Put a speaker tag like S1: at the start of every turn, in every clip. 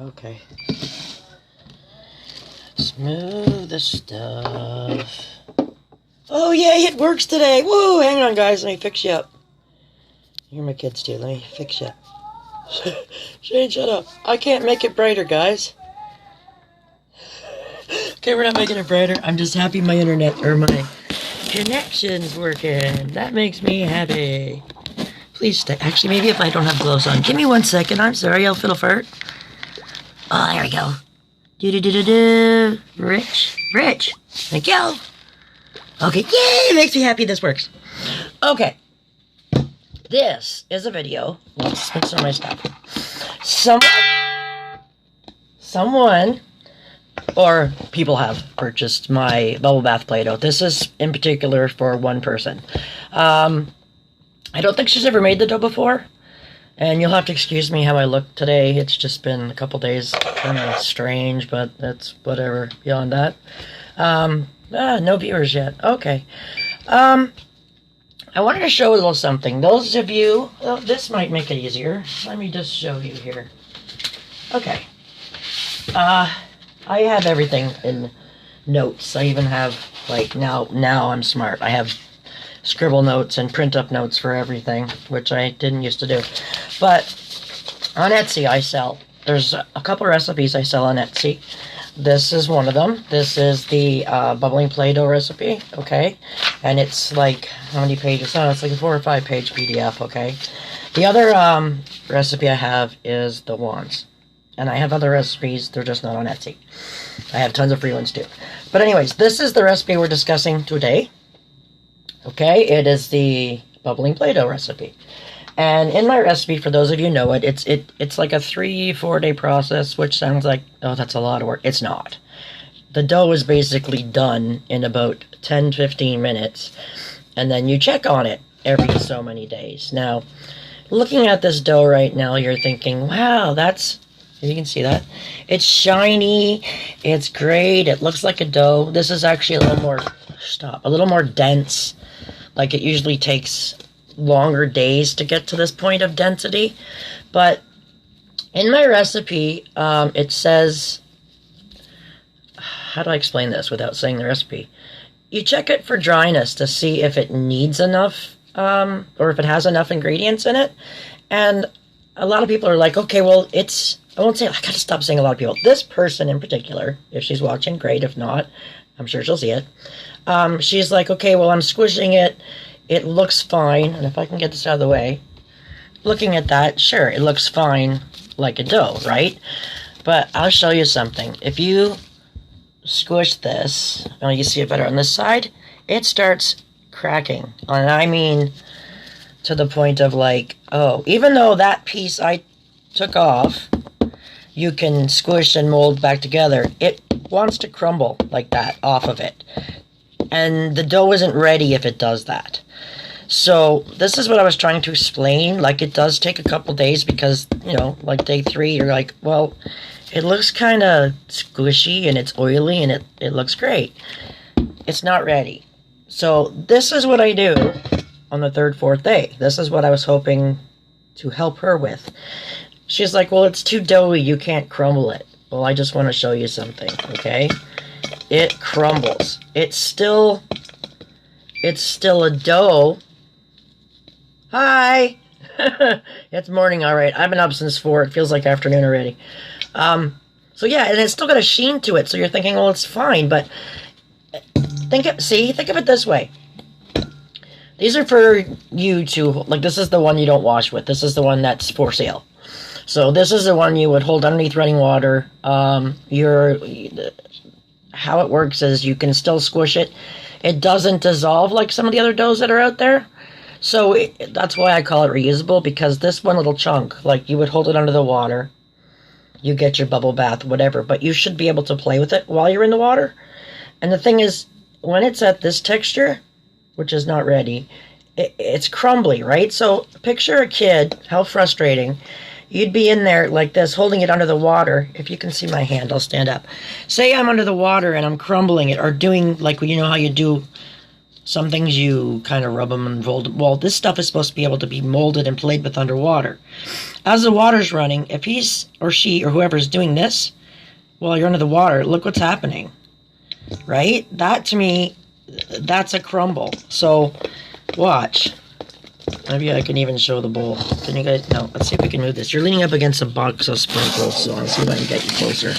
S1: Okay. Smooth the stuff. Oh, yay, it works today. Woo, hang on, guys. Let me fix you up. You're my kids, too. Let me fix you up. Shane, shut up. I can't make it brighter, guys. Okay, we're not making it brighter. I'm just happy my internet, or my connection's working. That makes me happy. Please stay. Actually, maybe if I don't have gloves on. Give me 1 second. I'm sorry, I'll fiddle fart. Oh, there we go. Do-do-do-do-do. Rich. Thank you. Okay, yay! It makes me happy this works. Okay. This is a video. Let's mix some of my stuff. Someone, or people have purchased my bubble bath Play-Doh. This is in particular for one person. I don't think she's ever made the dough before. And you'll have to excuse me how I look today. It's just been a couple days. Kind of strange, but that's whatever. Beyond that. No viewers yet. Okay. I wanted to show a little something. Those of you... Oh, this might make it easier. Let me just show you here. Okay. I have everything in notes. I even have, like, now I'm smart. I have scribble notes and print up notes for everything, which I didn't used to do. But on Etsy, I sell. There's a couple recipes I sell on Etsy. This is one of them. This is the bubbling Play-Doh recipe, okay? And it's like, how many pages? Oh, it's like a 4 or 5 page PDF, okay? The other recipe I have is the wands. And I have other recipes, they're just not on Etsy. I have tons of free ones too. But anyways, this is the recipe we're discussing today. Okay, it is the bubbling Play-Doh recipe. And in my recipe, for those of you who know it, it's like a 3-4 day process, which sounds like, oh, that's a lot of work. It's not. The dough is basically done in about 10-15 minutes, and then you check on it every so many days. Now, looking at this dough right now, you're thinking, wow, you can see that. It's shiny, it's great, it looks like a dough. This is actually a little more dense. Like, it usually takes longer days to get to this point of density. But in my recipe, it says, how do I explain this without saying the recipe? You check it for dryness to see if it needs enough, or if it has enough ingredients in it. And a lot of people are like, okay, well, I won't say, I gotta stop saying a lot of people. This person in particular, if she's watching, great. If not, I'm sure she'll see it. She's like, okay, well, I'm squishing it. It looks fine. And if I can get this out of the way, looking at that, sure, it looks fine like a dough, right? But I'll show you something. If you squish this, oh, you see it better on this side, it starts cracking. And I mean, to the point of like, oh, even though that piece I took off, you can squish and mold back together, it wants to crumble like that off of it. And the dough isn't ready if it does that. So this is what I was trying to explain. Like, it does take a couple days because, you know, like day 3, you're like, well, it looks kind of squishy and it's oily and it looks great. It's not ready. So this is what I do on the 3rd, 4th day. This is what I was hoping to help her with. She's like, well, it's too doughy, you can't crumble it. Well, I just want to show you something, okay? It crumbles. It's still a dough. Hi! It's morning, alright. I've been up since 4. It feels like afternoon already. So yeah, and it's still got a sheen to it, so you're thinking, well, it's fine, but think of it this way. These are for you to, like, this is the one you don't wash with. This is the one that's for sale. So this is the one you would hold underneath running water. How it works is you can still squish it. It doesn't dissolve like some of the other doughs that are out there. So that's why I call it reusable, because this one little chunk, like, you would hold it under the water. You get your bubble bath, whatever. But you should be able to play with it while you're in the water. And the thing is, when it's at this texture, which is not ready, it's crumbly, right? So picture a kid, how frustrating. You'd be in there like this, holding it under the water. If you can see my hand, I'll stand up. Say I'm under the water and I'm crumbling it, or doing, like, you know how you do Some things you kind of rub them and fold. Well, this stuff is supposed to be able to be molded and played with underwater. As the water's running, if he's or she or whoever's doing this while you're under the water, look what's happening. Right? That, to me, that's a crumble. So, watch. Maybe I can even show the bowl. Can you guys... No, let's see if we can move this. You're leaning up against a box of sprinkles, so let's see if I can get you closer.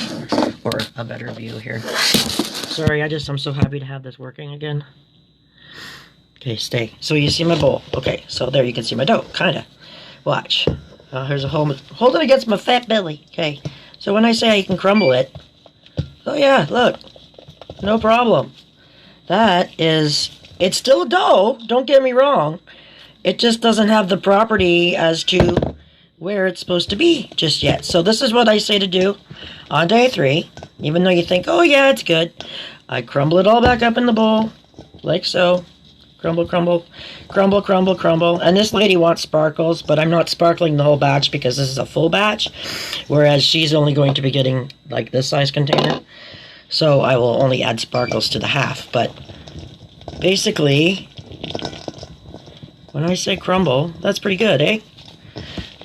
S1: Or a better view here. Sorry, I'm so happy to have this working again. Okay, stay. So you see my bowl. Okay, so there you can see my dough, kinda. Watch. Here's a hole. Hold it against my fat belly. Okay, so when I say I can crumble it... Oh yeah, look. No problem. That is... It's still dough, don't get me wrong. It just doesn't have the property as to where it's supposed to be just yet. So this is what I say to do on day 3. Even though you think, oh yeah, it's good. I crumble it all back up in the bowl, like so. Crumble, crumble, crumble, crumble, crumble. And this lady wants sparkles, but I'm not sparkling the whole batch because this is a full batch. Whereas she's only going to be getting like this size container. So I will only add sparkles to the half. But basically... When I say crumble, that's pretty good, eh?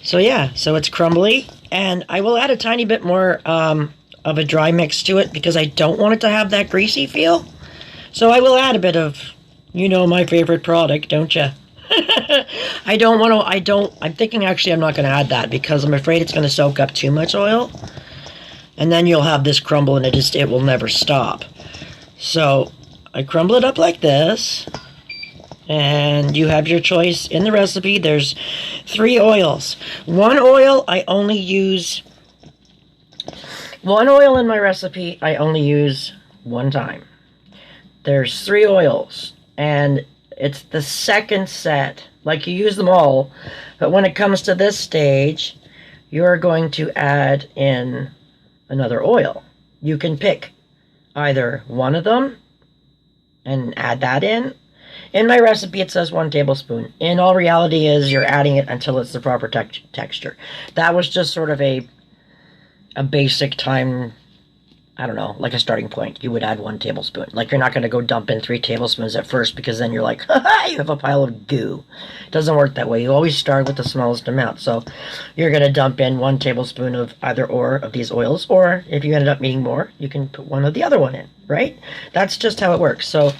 S1: So yeah, so it's crumbly, and I will add a tiny bit more of a dry mix to it because I don't want it to have that greasy feel. So I will add a bit of, you know, my favorite product, don't you? I'm thinking actually I'm not going to add that because I'm afraid it's going to soak up too much oil. And then you'll have this crumble and it will never stop. So I crumble it up like this. And you have your choice in the recipe. There's 3 oils. One oil in my recipe I only use one time. There's 3 oils. And it's the second set. Like, you use them all. But when it comes to this stage, you're going to add in another oil. You can pick either one of them and add that in. In my recipe, it says 1 tablespoon. In all reality is you're adding it until it's the proper texture. That was just sort of a basic time, I don't know, like a starting point. You would add 1 tablespoon. Like, you're not going to go dump in 3 tablespoons at first because then you're like, ha-ha, you have a pile of goo. It doesn't work that way. You always start with the smallest amount. So you're going to dump in 1 tablespoon of either or of these oils. Or if you ended up needing more, you can put one of the other one in, right? That's just how it works. So...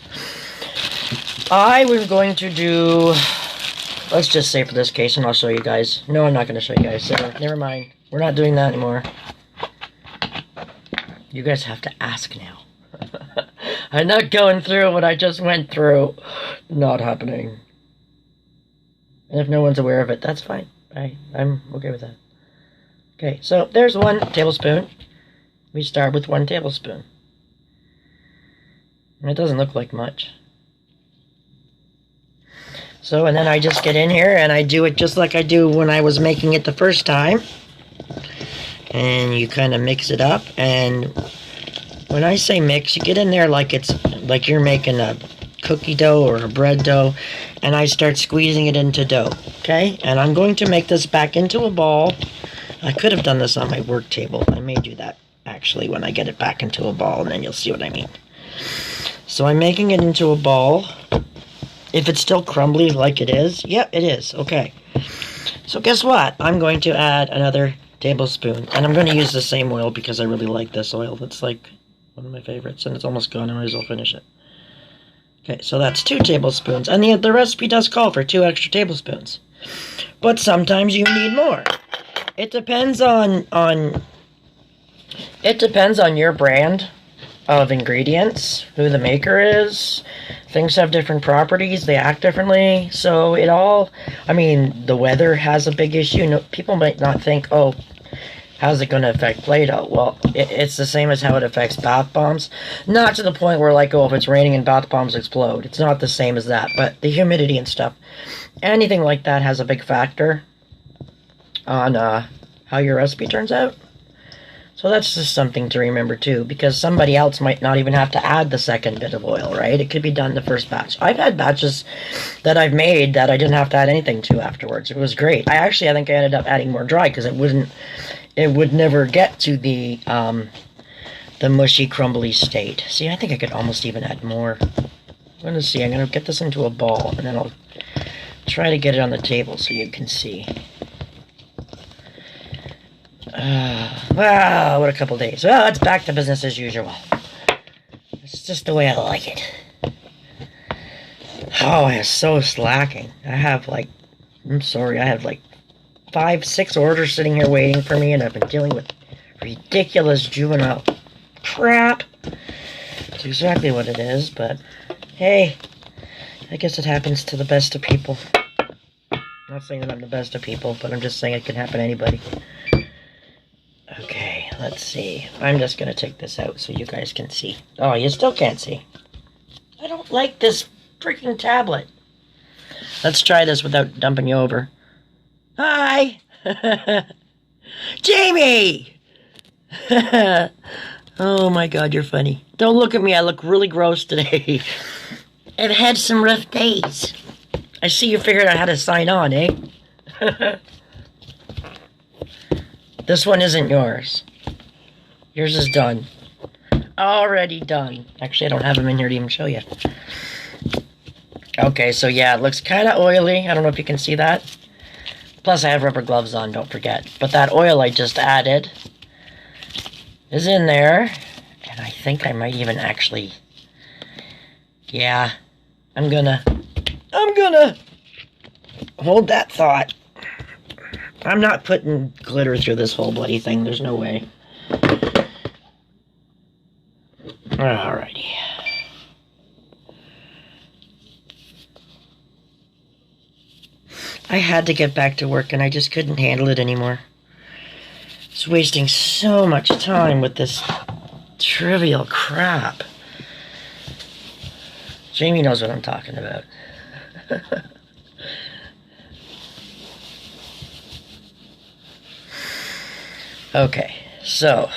S1: I was going to do, let's just say for this case, and I'll show you guys. No, I'm not going to show you guys, so never mind. We're not doing that anymore. You guys have to ask now. I'm not going through what I just went through. Not happening. And if no one's aware of it, that's fine. I'm okay with that. Okay, so there's 1 tablespoon. We start with 1 tablespoon. And it doesn't look like much. So, and then I just get in here and I do it just like I do when I was making it the first time. And you kind of mix it up. And when I say mix, you get in there like it's like you're making a cookie dough or a bread dough. And I start squeezing it into dough. Okay? And I'm going to make this back into a ball. I could have done this on my work table. I may do that actually when I get it back into a ball. And then you'll see what I mean. So I'm making it into a ball. If it's still crumbly like it is, yep, it is. Okay. So guess what? I'm going to add another tablespoon. And I'm going to use the same oil because I really like this oil. It's like one of my favorites. And it's almost gone. I might as well finish it. Okay, so that's 2 tablespoons. And the recipe does call for 2 extra tablespoons. But sometimes you need more. It depends on your brand of ingredients, who the maker is. Things have different properties, they act differently, so it all, I mean, the weather has a big issue. People might not think, oh, how's it going to affect Play-Doh? Well, it's the same as how it affects bath bombs. Not to the point where, like, oh, if it's raining and bath bombs explode. It's not the same as that, but the humidity and stuff, anything like that has a big factor on how your recipe turns out. So that's just something to remember too, because somebody else might not even have to add the second bit of oil, right? It could be done in the first batch. I've had batches that I've made that I didn't have to add anything to afterwards. It was great. I think I ended up adding more dry because it would never get to the mushy, crumbly state. See, I think I could almost even add more. I'm gonna see. I'm gonna get this into a ball, and then I'll try to get it on the table so you can see. Wow, what a couple days. Well, it's back to business as usual. It's just the way I like it. Oh, it's so slacking. I have like 5, 6 orders sitting here waiting for me, and I've been dealing with ridiculous juvenile crap. It's exactly what it is, but hey, I guess it happens to the best of people. I'm not saying that I'm the best of people, but I'm just saying it can happen to anybody. Okay, let's see. I'm just gonna take this out so you guys can see. Oh, you still can't see. I don't like this freaking tablet. Let's try this without dumping you over. Hi! Jamie! Oh my god, you're funny. Don't look at me, I look really gross today. I've had some rough days. I see you figured out how to sign on, eh? This one isn't yours. Yours is done. Already done. Actually, I don't have them in here to even show you. Okay, so yeah, it looks kind of oily. I don't know if you can see that. Plus, I have rubber gloves on, don't forget. But that oil I just added is in there. And I think I might even actually... Yeah, I'm gonna hold that thought. I'm not putting glitter through this whole bloody thing. There's no way. Alrighty. I had to get back to work and I just couldn't handle it anymore. I was wasting so much time with this trivial crap. Jamie knows what I'm talking about. Okay, so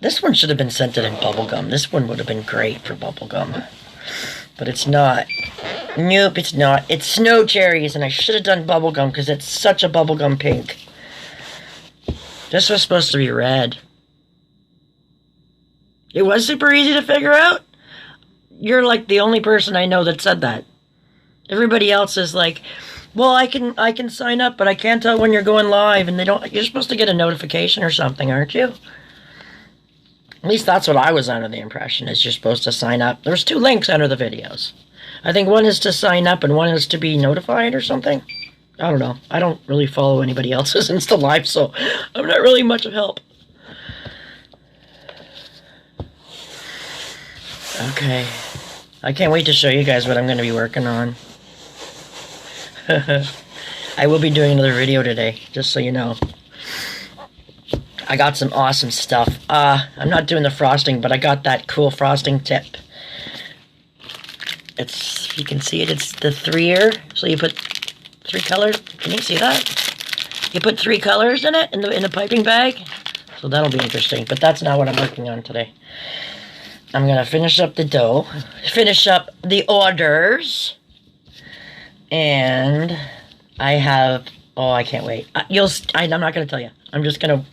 S1: this one should have been scented in bubblegum. This one would have been great for bubblegum. But it's not. Nope, it's not. It's snow cherries, and I should have done bubblegum because it's such a bubblegum pink. This was supposed to be red. It was super easy to figure out. You're like the only person I know that said that. Everybody else is like, well, I can sign up, but I can't tell when you're going live, and you're supposed to get a notification or something, aren't you? At least that's what I was under the impression, is you're supposed to sign up. There's 2 links under the videos. I think one is to sign up and one is to be notified or something. I don't know. I don't really follow anybody else's Insta Live, so I'm not really much of help. Okay. I can't wait to show you guys what I'm going to be working on. I will be doing another video today, just so you know. I got some awesome stuff. I'm not doing the frosting, but I got that cool frosting tip. It's, you can see it, it's the 3-year. So you put 3 colors. Can you see that? You put 3 colors in it, in the piping bag. So that'll be interesting, but that's not what I'm working on today. I'm gonna finish up the dough, finish up the orders, and I have, oh, I can't wait. I'm not gonna tell you. I'm just gonna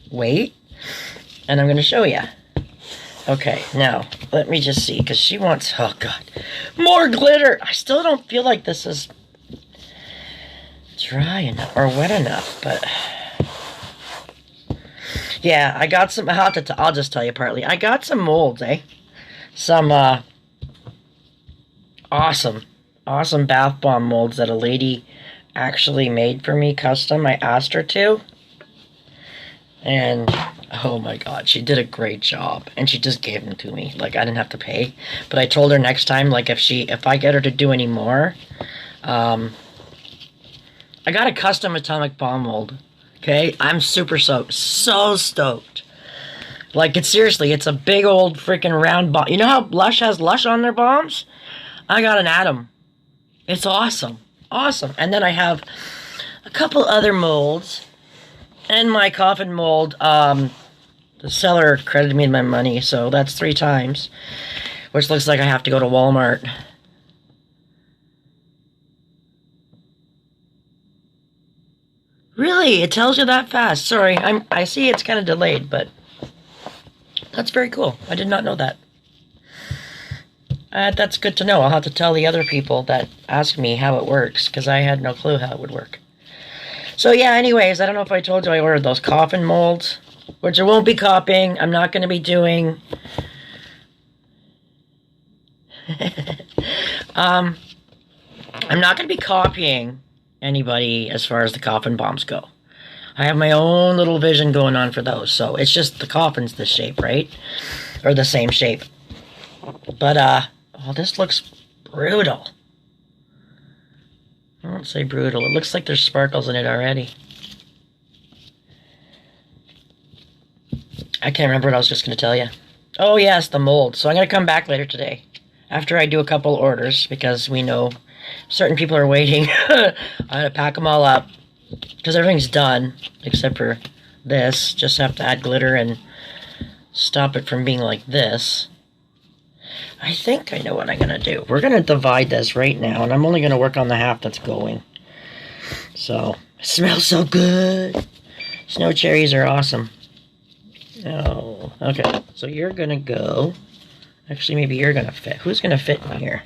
S1: wait, and I'm gonna show you. Okay, now, let me just see, because she wants, oh god, more glitter! I still don't feel like this is dry enough, or wet enough, but... Yeah, I got some, I'll just tell you partly. I got some molds, Some, awesome bath bomb molds that a lady actually made for me, custom. I asked her to. And, oh my god, she did a great job. And she just gave them to me. Like, I didn't have to pay. But I told her next time, like, if I get her to do any more, I got a custom atomic bomb mold. Okay, I'm super so stoked. Like, it's a big old freaking round bomb. You know how Lush has Lush on their bombs? I got an Atom. It's awesome. Awesome. And then I have a couple other molds. And my coffin mold, the seller credited me my money, so that's 3 times. Which looks like I have to go to Walmart. Really? It tells you that fast. Sorry, I see it's kind of delayed, but that's very cool. I did not know that. That's good to know. I'll have to tell the other people that ask me how it works, because I had no clue how it would work. So yeah, anyways, I don't know if I told you I ordered those coffin molds, which I won't be copying. I'm not going to be doing... I'm not going to be copying anybody as far as the coffin bombs go. I have my own little vision going on for those, so it's just the coffin's this shape, right? Or the same shape. But, oh, this looks brutal. I won't say brutal. It looks like there's sparkles in it already. I can't remember what I was just going to tell you. Oh, yes, the mold. So I'm going to come back later today, after I do a couple orders, because we know certain people are waiting. I'm going to pack them all up, because everything's done, except for this. Just have to add glitter and stop it from being like this. I think I know what I'm going to do. We're going to divide this right now, and I'm only going to work on the half that's going. So, it smells so good. Snow cherries are awesome. Oh, okay. So you're going to go. Actually, maybe you're going to fit. Who's going to fit in here?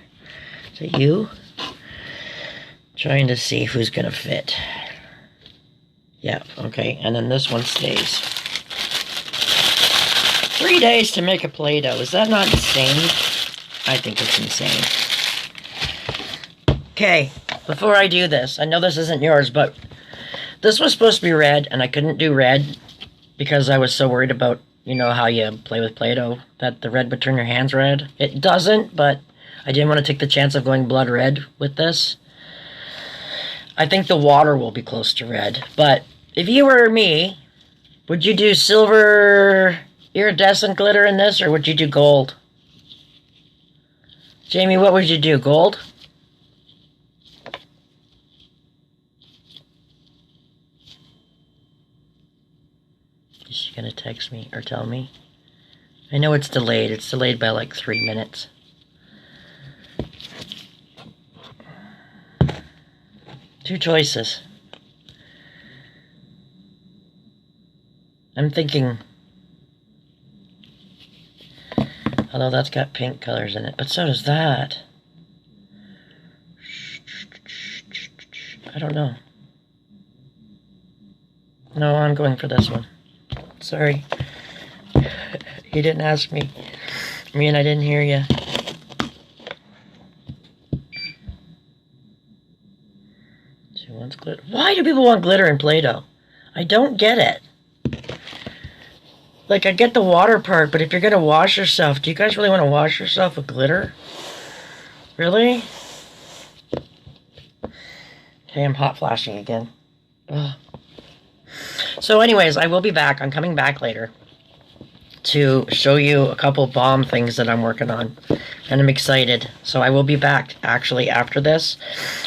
S1: Is it you? Trying to see who's going to fit. Yeah, okay. And then this one stays. 3 days to make a Play-Doh. Is that not insane? I think it's insane. Okay, before I do this, I know this isn't yours, but this was supposed to be red, and I couldn't do red because I was so worried about, you know, how you play with Play-Doh, that the red would turn your hands red. It doesn't, but I didn't want to take the chance of going blood red with this. I think the water will be close to red, but if you were me, would you do silver iridescent glitter in this, or would you do gold? Jamie, what would you do? Gold? Is she gonna text me or tell me? I know it's delayed. It's delayed by like 3 minutes. Two choices. I'm thinking... Although that's got pink colors in it, but so does that. I don't know. No, I'm going for this one. Sorry. You didn't ask me. I mean, I didn't hear you. She wants glitter. Why do people want glitter in Play-Doh? I don't get it. Like, I get the water part, but if you're gonna wash yourself, do you guys really want to wash yourself with glitter? Really? Okay, I'm hot flashing again. Ugh. So anyways, I will be back. I'm coming back later to show you a couple bomb things that I'm working on. And I'm excited. So I will be back, actually, after this.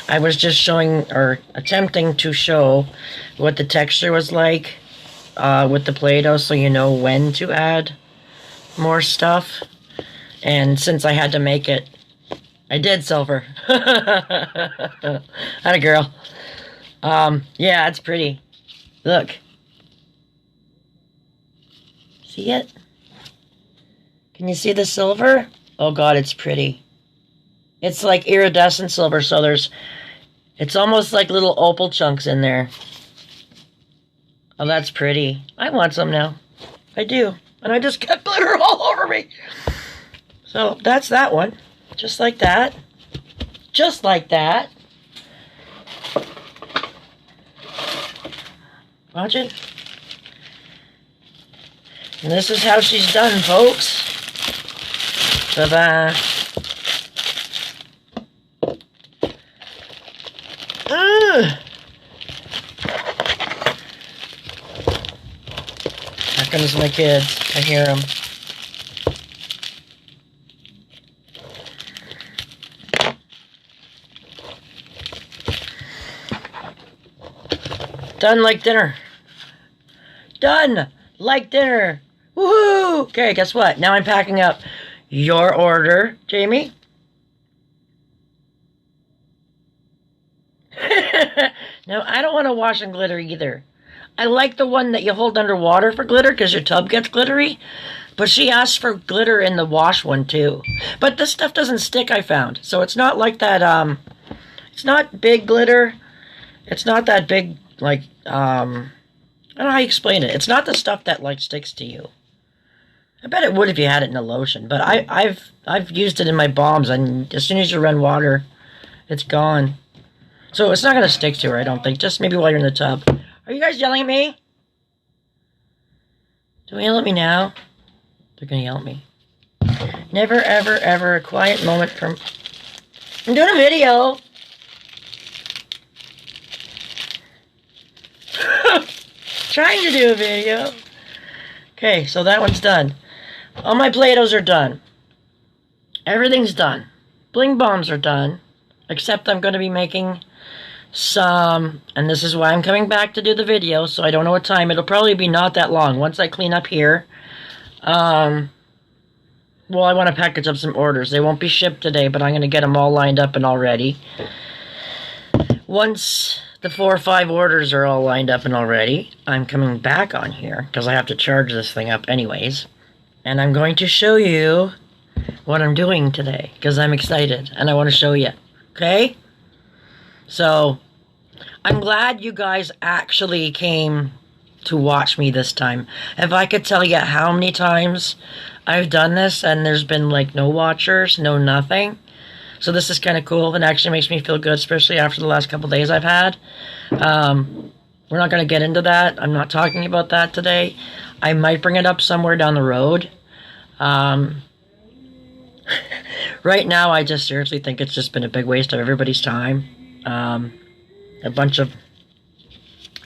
S1: I was just showing, or attempting to show, what the texture was like with the Play-Doh, so you know when to add more stuff. And since I had to make it, I did silver. Atta girl. Yeah, it's pretty. Look. See it? Can you see the silver? Oh god, it's pretty. It's like iridescent silver, so it's almost like little opal chunks in there. Oh, that's pretty. I want some now. I do. And I just got glitter all over me. So, that's that one. Just like that. Just like that. Watch it. And this is how she's done, folks. Bye-bye. Here comes my kids. I hear them. Done like dinner. Done like dinner. Woohoo! Okay, guess what? Now I'm packing up your order, Jamie. No, I don't want to wash in glitter either. I like the one that you hold underwater for glitter because your tub gets glittery. But she asked for glitter in the wash one too. But this stuff doesn't stick, I found. So it's not like that, it's not big glitter. It's not that big, like, I don't know how you explain it. It's not the stuff that, like, sticks to you. I bet it would if you had it in a lotion. But I've used it in my balms, and as soon as you run water, it's gone. So it's not going to stick to her, I don't think. Just maybe while you're in the tub. Are you guys yelling at me? Don't yell at me now. They're going to yell at me. Never, ever, ever a quiet moment from... I'm doing a video. Trying to do a video. Okay, so that one's done. All my Play-Dohs are done. Everything's done. Bling bombs are done. Except I'm going to be making some... And this is why I'm coming back to do the video, so I don't know what time. It'll probably be not that long. Once I clean up here... well, I want to package up some orders. They won't be shipped today, but I'm going to get them all lined up and all ready. Once the 4 or 5 orders are all lined up and all ready, I'm coming back on here, because I have to charge this thing up anyways. And I'm going to show you what I'm doing today, because I'm excited, and I want to show you. Okay? So, I'm glad you guys actually came to watch me this time. If I could tell you how many times I've done this and there's been like no watchers, no nothing. So this is kind of cool and actually makes me feel good, especially after the last couple days I've had. We're not going to get into that. I'm not talking about that today. I might bring it up somewhere down the road. Right now I just seriously think it's just been a big waste of everybody's time. A bunch of...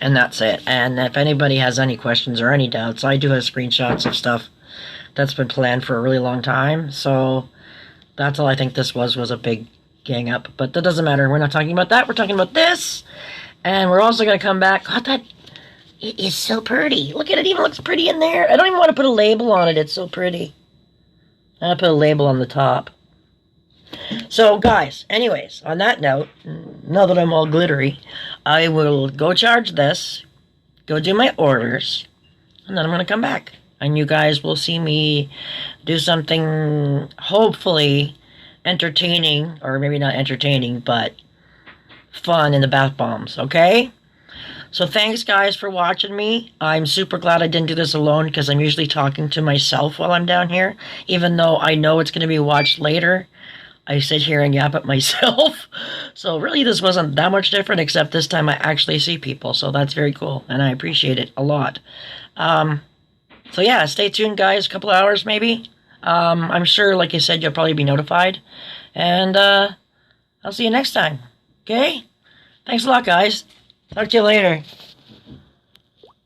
S1: And that's it. And if anybody has any questions or any doubts, I do have screenshots of stuff that's been planned for a really long time. So that's all I think this was a big gang up. But that doesn't matter. We're not talking about that. We're talking about this. And we're also going to come back. God, that... It is so pretty. Look at it. It even looks pretty in there. I don't even want to put a label on it. It's so pretty. I'll put a label on the top. So, guys, anyways, on that note, now that I'm all glittery, I will go charge this, go do my orders, and then I'm going to come back. And you guys will see me do something, hopefully, entertaining, or maybe not entertaining, but fun in the bath bombs, okay? So thanks, guys, for watching me. I'm super glad I didn't do this alone, because I'm usually talking to myself while I'm down here, even though I know it's going to be watched later. I sit here and yap at myself. So really this wasn't that much different, except this time I actually see people. So that's very cool, and I appreciate it a lot. So yeah, stay tuned, guys. A couple hours maybe. I'm sure, like I said, you'll probably be notified. And I'll see you next time. Okay? Thanks a lot, guys. Talk to you later.